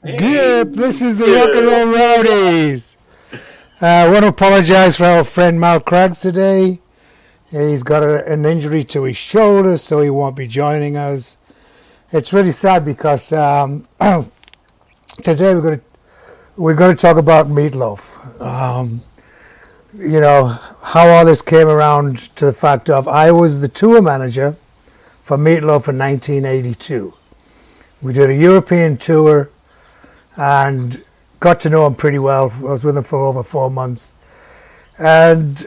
Gip, this is the Rock and Roll Rowdies. I want to apologise for our friend Mal Craggs today. He's got an injury to his shoulder, so he won't be joining us. It's really sad because today we're going to talk about Meat Loaf. How all this came around to the fact of I was the tour manager for Meat Loaf in 1982. We did a European tour and got to know him pretty well. I was with him for over 4 months. And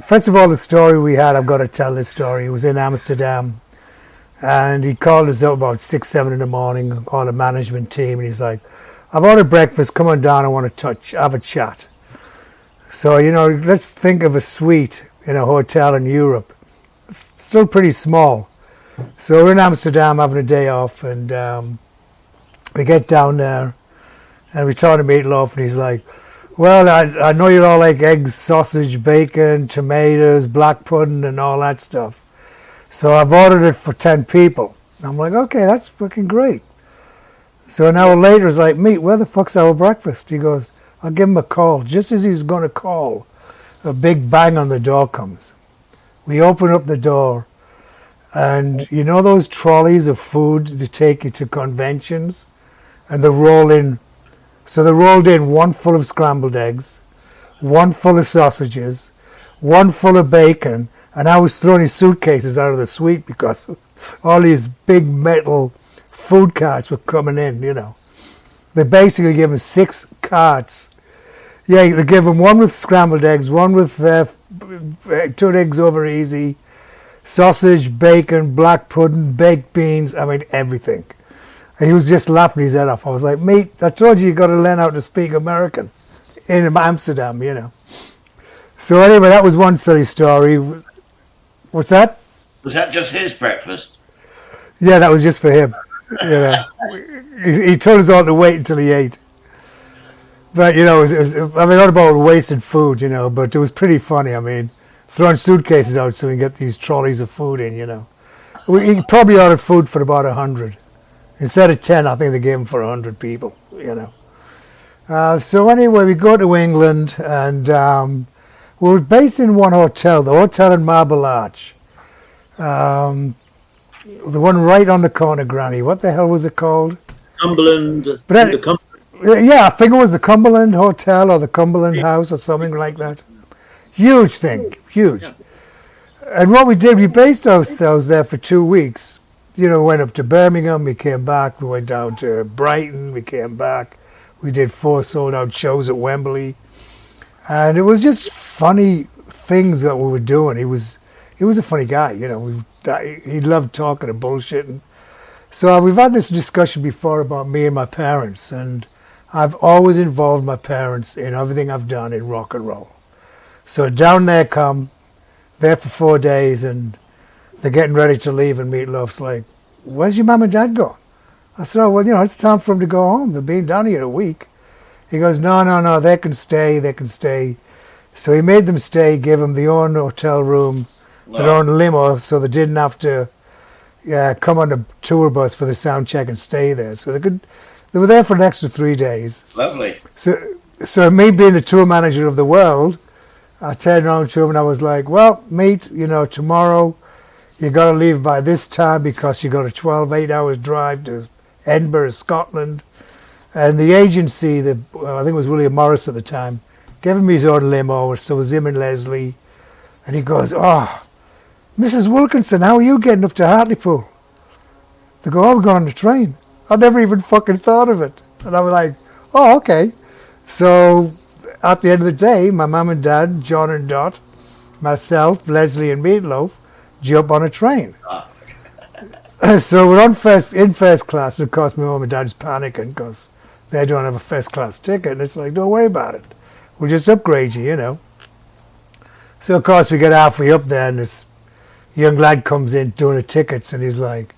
first of all, the story we had, I've got to tell this story. He was in Amsterdam, and he called us up about 6, 7 in the morning, called the management team, and he's like, I've ordered breakfast, come on down, I want to have a chat. So, let's think of a suite in a hotel in Europe. It's still pretty small. So we're in Amsterdam having a day off, and we get down there, and we talk to Meat Loaf, and he's like, well, I know you all like eggs, sausage, bacon, tomatoes, black pudding, and all that stuff. So I've ordered it for 10 people. And I'm like, okay, that's fucking great. So an hour later, it's like, Meat, where the fuck's our breakfast? He goes, I'll give him a call. Just as he's going to call, a big bang on the door comes. We open up the door, and you know those trolleys of food to take you to conventions? And they roll in. So they rolled in one full of scrambled eggs, one full of sausages, one full of bacon, and I was throwing his suitcases out of the suite because all these big metal food carts were coming in, They basically gave him 6 carts. Yeah, they gave him one with scrambled eggs, one with 2 eggs over easy, sausage, bacon, black pudding, baked beans, everything. And he was just laughing his head off. I was like, Mate, I told you got to learn how to speak American in Amsterdam, So anyway, that was one silly story. What's that? Was that just his breakfast? Yeah, that was just for him. He told us all to wait until he ate. But, not about wasted food, but it was pretty funny. Throwing suitcases out so we can get these trolleys of food in, He probably ordered food for about 100. Instead of 10, I think they gave him for 100 people, So anyway, we go to England, and we were based in one hotel, the hotel in Marble Arch. The one right on the corner, Granny. What the hell was it called? Cumberland. Yeah, I think it was the Cumberland Hotel or the Cumberland House or something like that. Huge thing, huge. Yeah. And what we did, we based ourselves there for 2 weeks. Went up to Birmingham, we came back, we went down to Brighton, we came back. We did 4 sold-out shows at Wembley. And it was just funny things that we were doing. He was a funny guy, he loved talking and bullshitting. So we've had this discussion before about me and my parents, and I've always involved my parents in everything I've done in rock and roll. So down there there for 4 days, and they're getting ready to leave, and Meat Loaf's like, where's your mum and dad gone? I said, oh, well, it's time for them to go home. They've been down here a week. He goes, no, they can stay. So he made them stay, gave them their own hotel room, their own limo, so they didn't have to come on the tour bus for the sound check and stay there. So they were there for an extra 3 days. Lovely. So me being the tour manager of the world, I turned around to him and I was like, well, Meat, tomorrow you got to leave by this time because you got a 8 hours drive to Edinburgh, Scotland. And the agency, I think it was William Morris at the time, gave him his own limo, so it was him and Leslie. And he goes, oh, Mrs. Wilkinson, how are you getting up to Hartlepool? They go, oh, we're going on the train. I never even fucking thought of it. And I was like, oh, okay. So at the end of the day, my mum and dad, John and Dot, myself, Leslie and Meat Loaf, jump on a train. So we're in first class, and of course my mum and dad's panicking because they don't have a first class ticket. And it's like, don't worry about it. We'll just upgrade you, So of course we get halfway up there, and this young lad comes in doing the tickets, and he's like,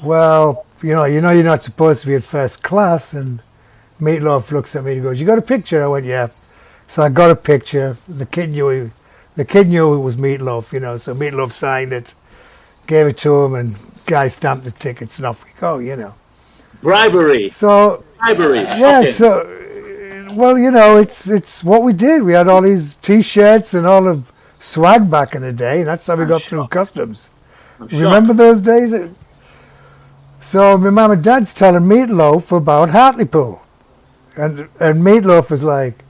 well, you're not supposed to be in first class. And Meat Loaf looks at me and he goes, you got a picture? I went, yeah. So I got a picture. The kid knew it was Meat Loaf, so Meat Loaf signed it, gave it to him, and guy stamped the tickets, and off we go, Bribery. So Ivory. Yeah, Okay. so, well, it's what we did. We had all these T-shirts and all of swag back in the day, and that's how we I'm got through shocked. customs. I'm Remember shocked. those days? So my mum and dad's telling Meat Loaf about Hartlepool. And Meat Loaf is like,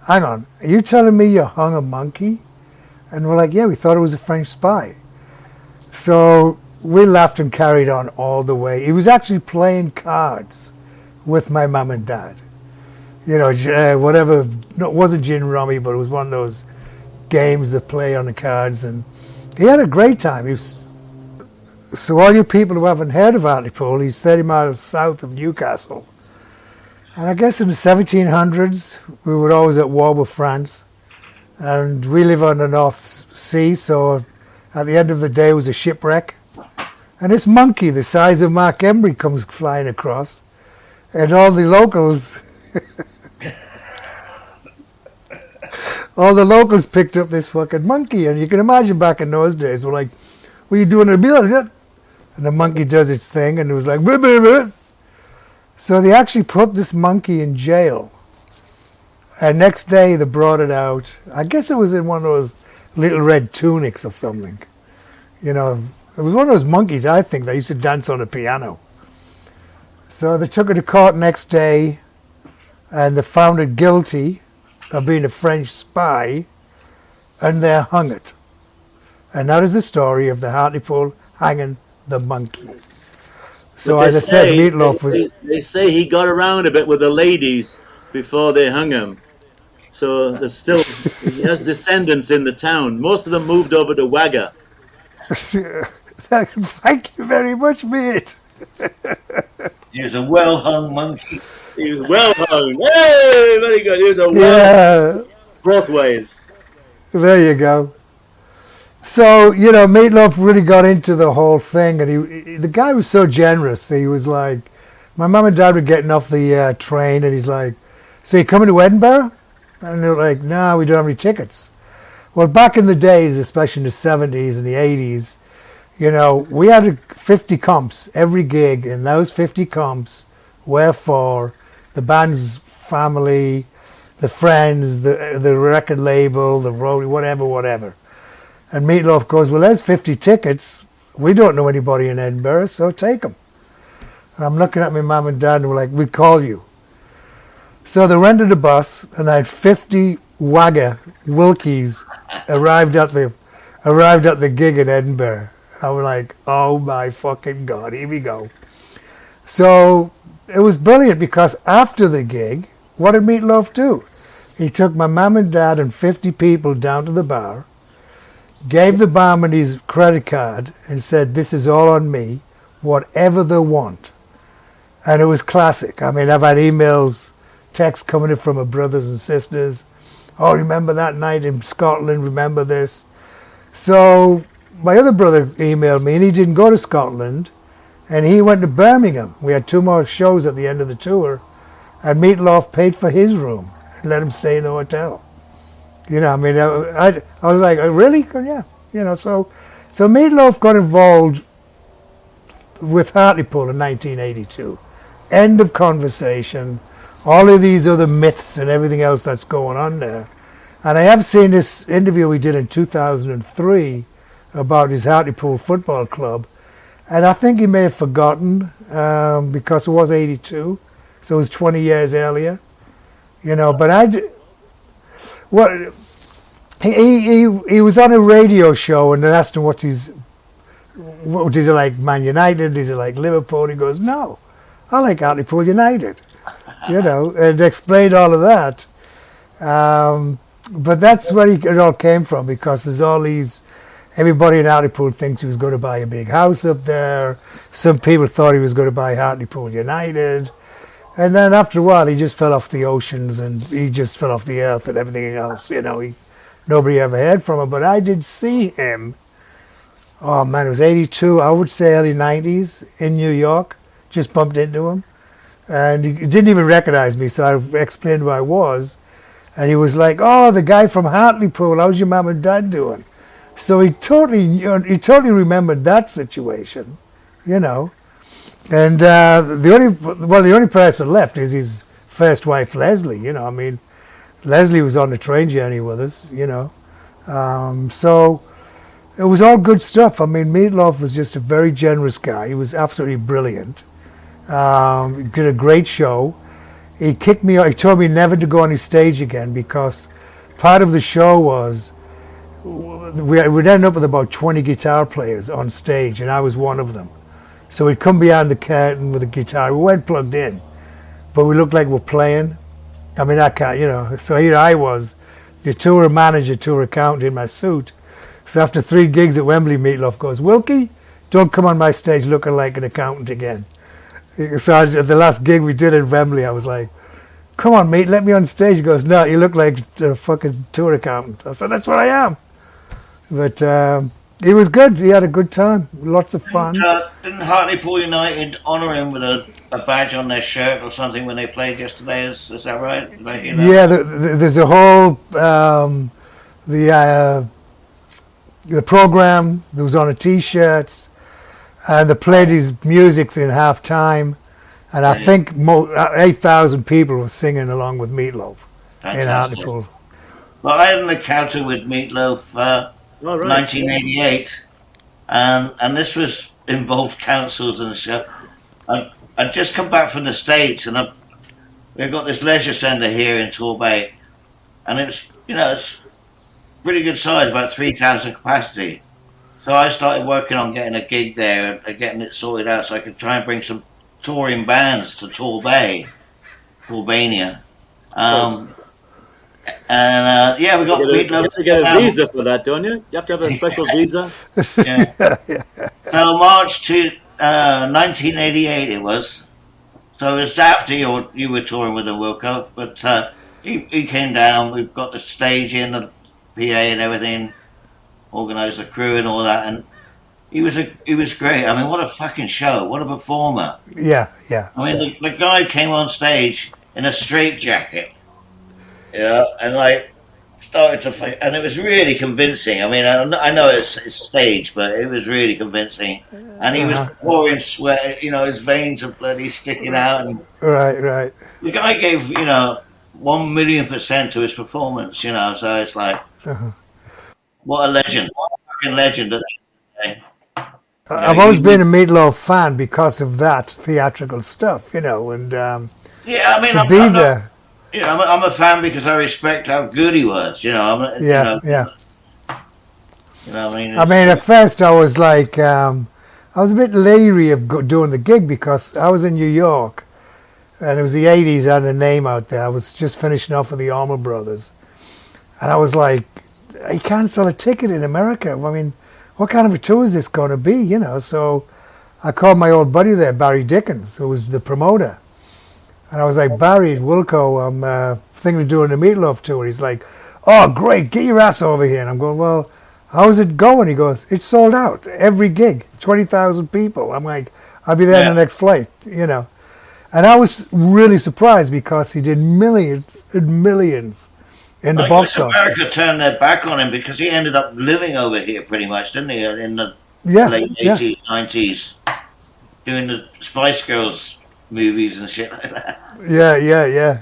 hang on, are you telling me you hung a monkey? And we're like, yeah, we thought it was a French spy. So we laughed and carried on all the way. He was actually playing cards with my mum and dad. Whatever, no, it wasn't gin rummy, but it was one of those games that play on the cards. And he had a great time. So all you people who haven't heard of Hartlepool, he's 30 miles south of Newcastle. And I guess in the 1700s, we were always at war with France. And we live on the North Sea, so at the end of the day it was a shipwreck. And this monkey, the size of Mark Embry, comes flying across. And all the locals picked up this fucking monkey. And you can imagine back in those days, we're like, what are you doing in the building? And the monkey does its thing, and it was like, bleh, bleh, bleh. So they actually put this monkey in jail. And next day they brought it out. I guess it was in one of those little red tunics or something. It was one of those monkeys, I think, that used to dance on a piano. So they took it to court next day, and they found it guilty of being a French spy, and they hung it. And that is the story of the Hartlepool hanging the monkey. So as I said, Meat Loaf was... They say he got around a bit with the ladies before they hung him. So he has descendants in the town. Most of them moved over to Wagga. Thank you very much, mate. He was a well-hung monkey. He was well hung. Hey, very good. He was both ways. There you go. So, Meat Loaf really got into the whole thing, and the guy was so generous. He was like, my mum and dad were getting off the train, and he's like, so you coming to Edinburgh? And they're like, no, we don't have any tickets. Well, back in the days, especially in the 70s and the 80s, we had 50 comps every gig, and those 50 comps were for the band's family, the friends, the record label, the roadie, whatever. And Meat Loaf goes, well, there's 50 tickets. We don't know anybody in Edinburgh, so take them. And I'm looking at my mum and dad, and we're like, we'd call you. So they rented a bus, and I had 50 Wagga Wilkies arrived at the gig in Edinburgh. I was like, oh my fucking God, here we go. So it was brilliant, because after the gig, what did Meat Loaf do? He took my mum and dad and 50 people down to the bar, gave the barman his credit card, and said, this is all on me, whatever they want. And it was classic. I mean, I've had emails, texts coming in from my brothers and sisters. Oh, remember that night in Scotland? Remember this? So my other brother emailed me, and he didn't go to Scotland, and he went to Birmingham. We had 2 more shows at the end of the tour, and Meat Loaf paid for his room and let him stay in the hotel. I was like, really? Yeah. So Meat Loaf got involved with Hartlepool in 1982. End of conversation. All of these other myths and everything else that's going on there. And I have seen this interview we did in 2003 about his Hartlepool Football Club. And I think he may have forgotten because it was 82. So it was 20 years earlier. But he was on a radio show, and they asked him what is he like, Man United? Is he like Liverpool? He goes, no, I like Hartlepool United. And explained all of that. But that's where it all came from, because there's all these, everybody in Hartlepool thinks he was going to buy a big house up there. Some people thought he was going to buy Hartlepool United. And then after a while, he just fell off the oceans, and he just fell off the earth and everything else. Nobody ever heard from him. But I did see him, oh man, it was 82, I would say early 90s, in New York. Just bumped into him. And he didn't even recognize me, so I explained who I was. And he was like, oh, the guy from Hartlepool, how's your mum and dad doing? So he totally remembered that situation, And the only person left is his first wife, Leslie. I mean, Leslie was on the train journey with us. So it was all good stuff. I mean, Meat Loaf was just a very generous guy. He was absolutely brilliant. He did a great show. He kicked me out. He told me never to go on his stage again because part of the show was we'd end up with about 20 guitar players on stage, and I was one of them. So we'd come behind the curtain with a guitar. We weren't plugged in, but we looked like we're playing. I mean, I can't, So here I was, the tour manager, tour accountant in my suit. So after 3 gigs at Wembley, Meat Loaf goes, "Wilkie, don't come on my stage looking like an accountant again." So at the last gig we did in Wembley, I was like, "Come on, mate, let me on stage." He goes, "No, you look like a fucking tour accountant." I said, "That's what I am." But he was good. He had a good time. Lots of fun. Didn't Hartlepool United honour him with a badge on their shirt or something when they played yesterday? Is that right? Did I hear that? Yeah, there's a whole the program that was on the T-shirts, and they played his music in half time, and I think 8,000 people were singing along with Meat Loaf in Hartlepool. Well, I had an encounter with Meat Loaf 1988, and this was involved councils and stuff. I'd just come back from the States, and we've got this leisure centre here in Torbay, and it's pretty good size, about 3,000 capacity. So I started working on getting a gig there and getting it sorted out so I could try and bring some touring bands to Torbay, Torbania. Yeah, we got Meat Loaf. You have to get a visa for that, don't you? You have to have a special visa. Yeah. So March 1988 it was. So it was after you were touring with the Wilko, but he came down. We've got the stage in, the PA and everything, organised the crew and all that, and he was great. I mean, what a fucking show! What a performer! Yeah. I mean, the guy came on stage in a straitjacket, and started to fight, and it was really convincing. I mean, I know it's staged, but it was really convincing. And he was pouring sweat, his veins are bloody sticking out. And right. The guy gave 1,000,000% to his performance, So it's like, what a legend! What a fucking legend! I've always been a Meat Loaf fan because of that theatrical stuff, and yeah, I mean, to be there. I'm a fan because I respect how good he was. Yeah. I mean, at first I was like, I was a bit leery of doing the gig because I was in New York, and it was the 80s. I had a name out there. I was just finishing off with the Allman Brothers, and I was like, I can't sell a ticket in America. I mean, what kind of a tour is this going to be? So I called my old buddy there, Barry Dickens, who was the promoter. And I was like, "Barry, Wilko, I'm thinking of doing the Meat Loaf tour." He's like, "Oh, great, get your ass over here." And I'm going, "Well, how's it going?" He goes, "It's sold out. Every gig, 20,000 people." I'm like, "I'll be there in the next flight," And I was really surprised because he did millions and millions in the box office. America turned their back on him because he ended up living over here pretty much, didn't he? In the late 80s, 90s, doing the Spice Girls movies and shit like that. Yeah.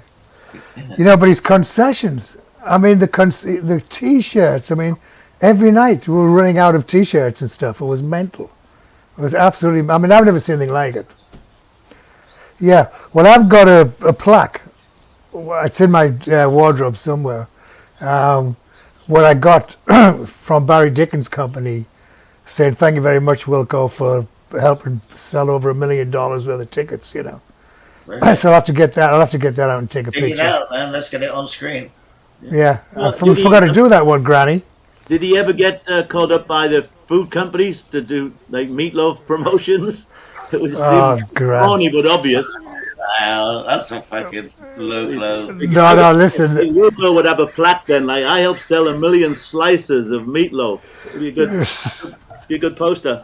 But his concessions. I mean, the T-shirts. I mean, every night we were running out of T-shirts and stuff. It was mental. It was absolutely. I mean, I've never seen anything like it. Yeah. Well, I've got a plaque. It's in my wardrobe somewhere. What I got from Barry Dickens' company, saying thank you very much, Wilko, for helping sell over $1 million worth of tickets. Right. So I'll have to get that. I'll have to get that out and take a Take picture. it out, man. Let's get it on screen. Yeah, Well, I forgot to do that one, Granny. Did he ever get called up by the food companies to do Meat Loaf promotions? It was corny but obvious. Wow, that's a fucking low blow. No, listen. Wilko would have a plaque then, like, "I helped sell 1 million slices of meatloaf." It'd be a good poster.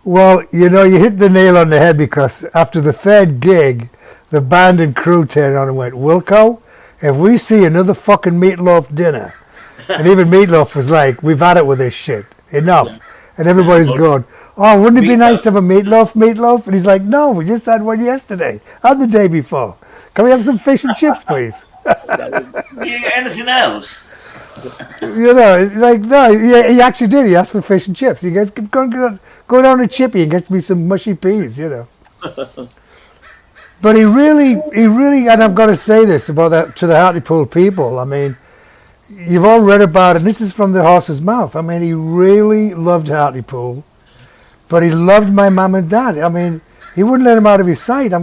Well, you hit the nail on the head because after the third gig, the band and crew turned on and went, "Wilko, if we see another fucking Meat Loaf dinner," and even Meat Loaf was like, "We've had it with this shit. Enough." And everybody's going, oh, wouldn't it be nice Meatloaf. to have a meatloaf? And he's like, no, we just had one yesterday, and the day before. Can we have some fish and chips, please? Do you get anything else? You know, like, no, he actually did. He asked for fish and chips. He goes, go down to Chippy and get me some mushy peas, you know. But he really, and I've got to say this about that to the Hartlepool people. I mean, you've all read about it, and this is from the horse's mouth. I mean, he really loved Hartlepool, but he loved my mum and dad. I mean, he wouldn't let him out of his sight.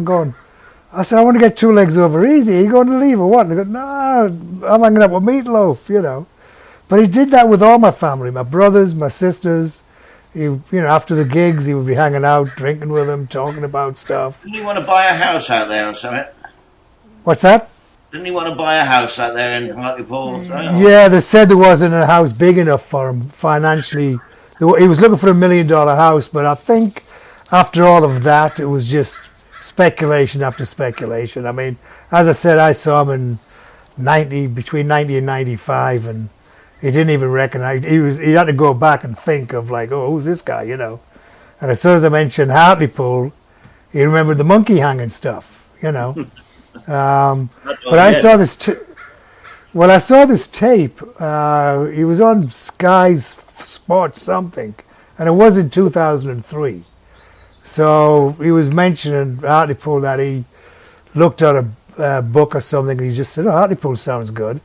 I said, I want to get 2 legs over easy. Are you going to leave or what? And they go, no, I'm hanging up with Meatloaf, you know. But he did that with all my family, my brothers, my sisters. He, you know, after the gigs, he would be hanging out, drinking with them, talking about stuff. Didn't you want to buy a house out there or something? What's that? Didn't you want to buy a house out there in Hartlepool or something? Yeah, they said there wasn't a house big enough for him financially. He was looking for $1 million house, but I think after all of that, it was just speculation after speculation. I mean, as I said, I saw him in between 90 and 95, and he didn't even recognize. He had to go back and think of like, oh, who's this guy, you know? And as soon as I mentioned Hartlepool, he remembered the monkey hanging stuff, you know. But I saw this. I saw this tape. He was on Sky's Sports something, and it was in 2003. So he was mentioning Hartlepool, that he looked at a book or something, and he just said, oh, Hartlepool sounds good.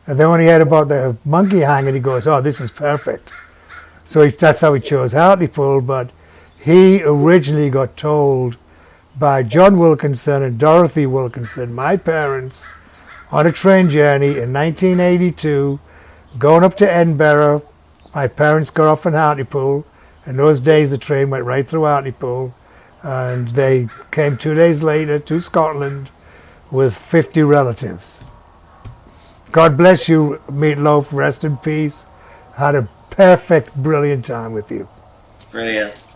And then when he heard about the monkey hanging, he goes, oh, this is perfect. So that's how he chose Hartlepool. But he originally got told by John Wilkinson and Dorothy Wilkinson, my parents, on a train journey in 1982, going up to Edinburgh. My parents got off in Hartlepool. In those days, the train went right through Hartlepool, and they came 2 days later to Scotland with 50 relatives. God bless you, Meatloaf. Rest in peace. Had a perfect, brilliant time with you. Brilliant.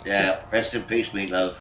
Yeah, rest in peace, Meatloaf.